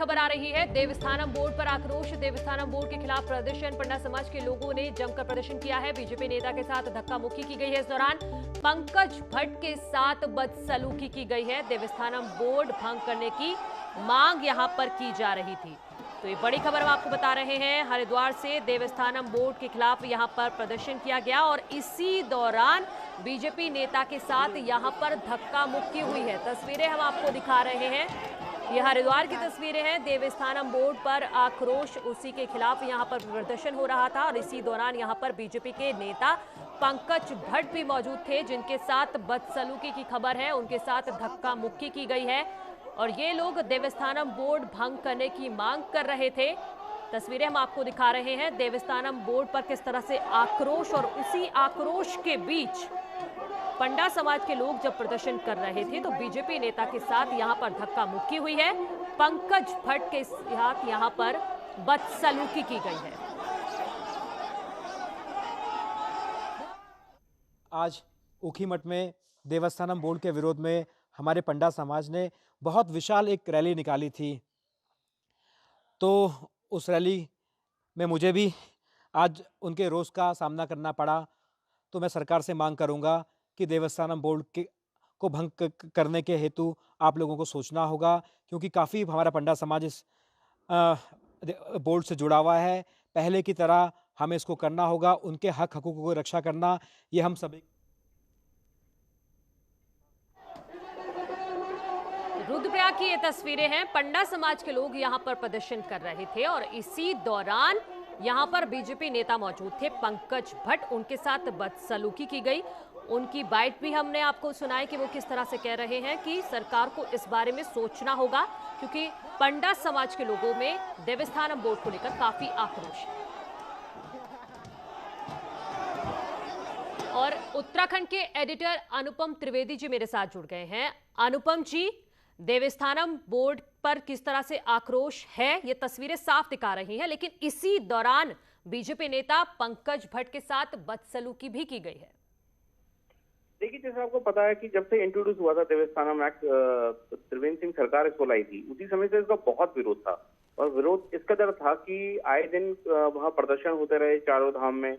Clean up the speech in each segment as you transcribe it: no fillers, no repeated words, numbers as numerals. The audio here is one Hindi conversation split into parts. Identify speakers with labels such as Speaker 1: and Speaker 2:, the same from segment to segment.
Speaker 1: खबर आ रही है। देवस्थानम बोर्ड पर आक्रोश। देवस्थानम बोर्ड के खिलाफ प्रदर्शन। पंडा समाज के लोगों ने जमकर प्रदर्शन किया है। बीजेपी नेता के साथ धक्का मुक्की की गई है। इस दौरान पंकज भट्ट के साथ बदसलूकी की गई है। देवस्थानम बोर्ड भंग करने की मांग यहां पर की जा रही थी। तो ये बड़ी खबर हम आपको बता रहे हैं। हरिद्वार से देवस्थानम बोर्ड के खिलाफ यहां पर प्रदर्शन किया गया और इसी दौरान बीजेपी नेता के साथ यहां पर धक्का मुक्की हुई है। तस्वीरें हम आपको दिखा रहे हैं। ये हरिद्वार की तस्वीरें हैं। देवस्थानम बोर्ड पर आक्रोश, उसी के खिलाफ यहां पर प्रदर्शन हो रहा था और इसी दौरान यहां पर बीजेपी के नेता पंकज भट्ट भी मौजूद थे, जिनके साथ बदसलूकी की खबर है। उनके साथ धक्का मुक्की की गई है और ये लोग देवस्थानम बोर्ड भंग करने की मांग कर रहे थे। तस्वीरें हम आपको दिखा रहे हैं। देवस्थानम बोर्ड पर किस तरह से आक्रोश और उसी आक्रोश के बीच पंडा समाज के लोग जब प्रदर्शन कर रहे थे तो बीजेपी नेता के साथ यहां पर धक्का मुक्की हुई है। पंकज भट्ट के साथ यहां पर बदसलूकी की गई है।
Speaker 2: आज ऊखीमठ में देवस्थानम बोर्ड के विरोध में हमारे पंडा समाज ने बहुत विशाल एक रैली निकाली थी। तो उस रैली में मुझे भी आज उनके रोष का सामना करना पड़ा। तो मैं सरकार से मांग करूंगा कि देवस्थानम बोर्ड को भंग करने के हेतु आप लोगों को सोचना होगा, क्योंकि काफ़ी हमारा पंडा समाज इस बोर्ड से जुड़ा हुआ है। पहले की तरह हमें इसको करना होगा। उनके हक हकूक़ों की रक्षा करना, ये हम सभी।
Speaker 1: रुद्रप्रयाग की ये तस्वीरें हैं। पंडा समाज के लोग यहां पर प्रदर्शन कर रहे थे और इसी दौरान यहां पर बीजेपी नेता मौजूद थे पंकज भट्ट। उनके साथ बदसलूकी की गई। उनकी बाइट भी हमने आपको सुनाई कि वो किस तरह से कह रहे हैं कि सरकार को इस बारे में सोचना होगा, क्योंकि पंडा समाज के लोगों में देवस्थानम बोर्ड को लेकर काफी आक्रोश है। और उत्तराखंड के एडिटर अनुपम त्रिवेदी जी मेरे साथ जुड़ गए हैं। अनुपम जी, देवस्थानम बोर्ड पर किस तरह से आक्रोश है ये तस्वीरें साफ दिखा रही हैं, लेकिन इसी दौरान बीजेपी नेता पंकज भट्ट के साथ बदसलूकी भी की गई है।
Speaker 3: देखिए, जैसे आपको पता है कि जब से इंट्रोड्यूस हुआ था देवस्थानम एक्ट, त्रिवेंद्र सिंह सरकार इसको लाई थी, उसी समय से इसका बहुत विरोध था। और विरोध इस कदर था कि आए दिन वहां प्रदर्शन होते रहे चारों धाम में।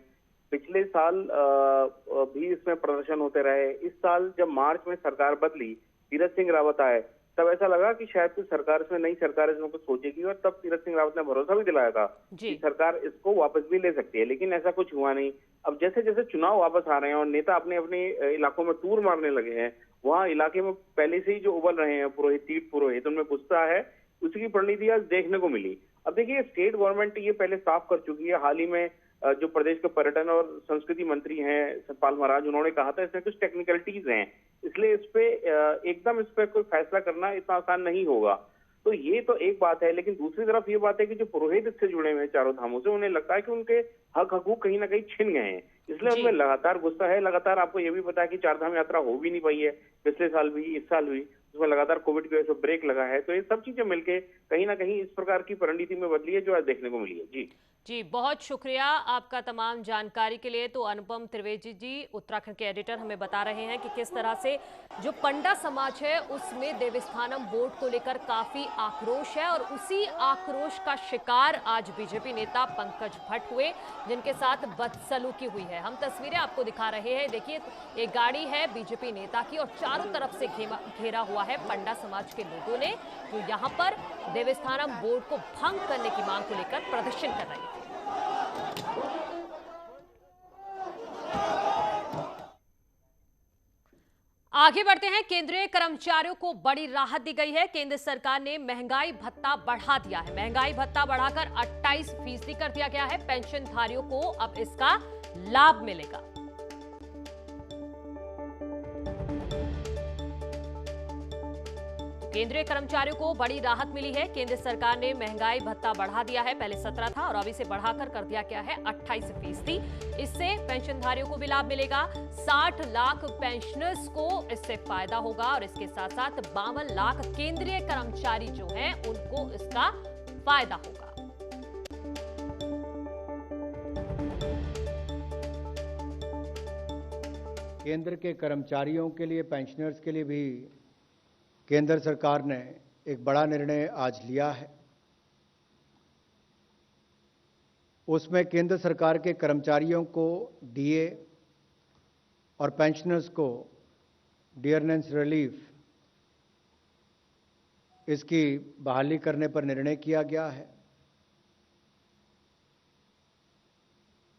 Speaker 3: पिछले साल भी इसमें प्रदर्शन होते रहे। इस साल जब मार्च में सरकार बदली, तीरथ सिंह रावत आए, तब ऐसा लगा कि शायद कुछ सरकार इसमें नई सरकार इसमें कुछ सोचेगी और तब तीरथ सिंह रावत ने भरोसा भी दिलाया था कि सरकार इसको वापस भी ले सकती है, लेकिन ऐसा कुछ हुआ नहीं। अब जैसे जैसे चुनाव वापस आ रहे हैं और नेता अपने अपने इलाकों में टूर मारने लगे हैं, वहाँ इलाके में पहले से ही जो उबल रहे हैं पुरोहित, तीर्थ पुरोहित, उनमें गुस्सा है, उसी की परिणति आज देखने को मिली। अब देखिए, स्टेट गवर्नमेंट ये पहले साफ कर चुकी है। हाल ही में जो प्रदेश के पर्यटन और संस्कृति मंत्री हैं सतपाल महाराज, उन्होंने कहा था इसमें कुछ टेक्निकलिटीज हैं, इसलिए इस पे एकदम इस पे कोई फैसला करना इतना आसान नहीं होगा। तो ये तो एक बात है, लेकिन दूसरी तरफ ये बात है कि जो पुरोहित इससे जुड़े हुए हैं चारों धामों से, उन्हें लगता है कि उनके हक हकूक कहीं ना कहीं छिन गए हैं, इसलिए उनमें लगातार गुस्सा है। लगातार आपको ये भी पता है कि चारधाम यात्रा हो भी नहीं पाई है, पिछले साल भी, इस साल भी, उसमें लगातार कोविड की वजह से ब्रेक लगा है। तो ये सब चीजें मिलकर कहीं ना कहीं इस प्रकार की परिणति में बदली है जो आज देखने को मिली है।
Speaker 1: जी, बहुत शुक्रिया आपका तमाम जानकारी के लिए। तो अनुपम त्रिवेदी जी, उत्तराखंड के एडिटर, हमें बता रहे हैं कि किस तरह से जो पंडा समाज है उसमें देवस्थानम बोर्ड को लेकर काफी आक्रोश है और उसी आक्रोश का शिकार आज बीजेपी नेता पंकज भट्ट हुए, जिनके साथ बदसलूकी हुई है। हम तस्वीरें आपको दिखा रहे हैं। देखिए, एक गाड़ी है बीजेपी नेता की और चारों तरफ से घेरा हुआ है पंडा समाज के लोगों ने, जो यहाँ पर देवस्थानम बोर्ड को भंग करने की मांग को लेकर प्रदर्शन कर रहे हैं। आगे बढ़ते हैं। केंद्रीय कर्मचारियों को बड़ी राहत दी गई है। केंद्र सरकार ने महंगाई भत्ता बढ़ा दिया है। महंगाई भत्ता बढ़ाकर 28% कर दिया गया है। पेंशनधारियों को अब इसका लाभ मिलेगा। केंद्रीय कर्मचारियों को बड़ी राहत मिली है। केंद्र सरकार ने महंगाई भत्ता बढ़ा दिया है। पहले 17 था और अब इसे बढ़ाकर कर दिया गया है 28%। इससे पेंशनधारियों को भी लाभ मिलेगा। 60 लाख पेंशनर्स को इससे फायदा होगा और इसके साथ साथ 52 लाख केंद्रीय कर्मचारी जो हैं उनको इसका फायदा होगा।
Speaker 4: केंद्र के कर्मचारियों के लिए, पेंशनर्स के लिए भी केंद्र सरकार ने एक बड़ा निर्णय आज लिया है। उसमें केंद्र सरकार के कर्मचारियों को डीए और पेंशनर्स को डियरनेस रिलीफ इसकी बहाली करने पर निर्णय किया गया है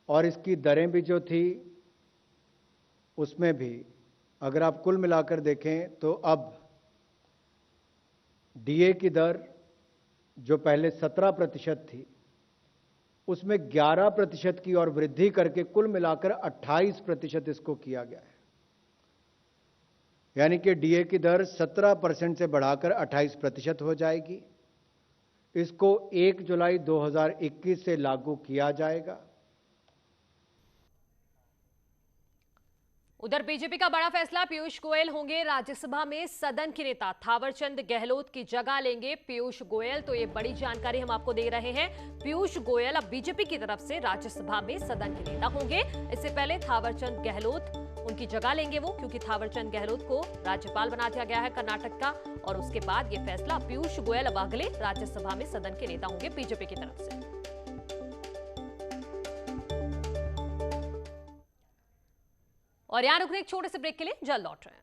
Speaker 4: और इसकी दरें भी जो थी उसमें भी अगर आप कुल मिलाकर देखें तो अब डीए की दर जो पहले 17% थी उसमें 11% की और वृद्धि करके कुल मिलाकर 28% इसको किया गया है। यानी कि डीए की दर 17% से बढ़ाकर 28% हो जाएगी। इसको 1 जुलाई 2021 से लागू किया जाएगा।
Speaker 1: उधर बीजेपी का बड़ा फैसला, पीयूष गोयल होंगे राज्यसभा में सदन के नेता। थावरचंद गहलोत की जगह लेंगे पीयूष गोयल। तो ये बड़ी जानकारी हम आपको दे रहे हैं। पीयूष गोयल अब बीजेपी की तरफ से राज्यसभा में सदन के नेता होंगे। इससे पहले थावरचंद गहलोत उनकी जगह लेंगे वो, क्योंकि थावरचंद गहलोत को राज्यपाल बना दिया गया है कर्नाटक का। और उसके बाद ये फैसला, पीयूष गोयल अब अगले राज्यसभा में सदन के नेता होंगे बीजेपी की तरफ से। और यहां रुकने एक छोटे से ब्रेक के लिए जल्द लौट रहे हैं।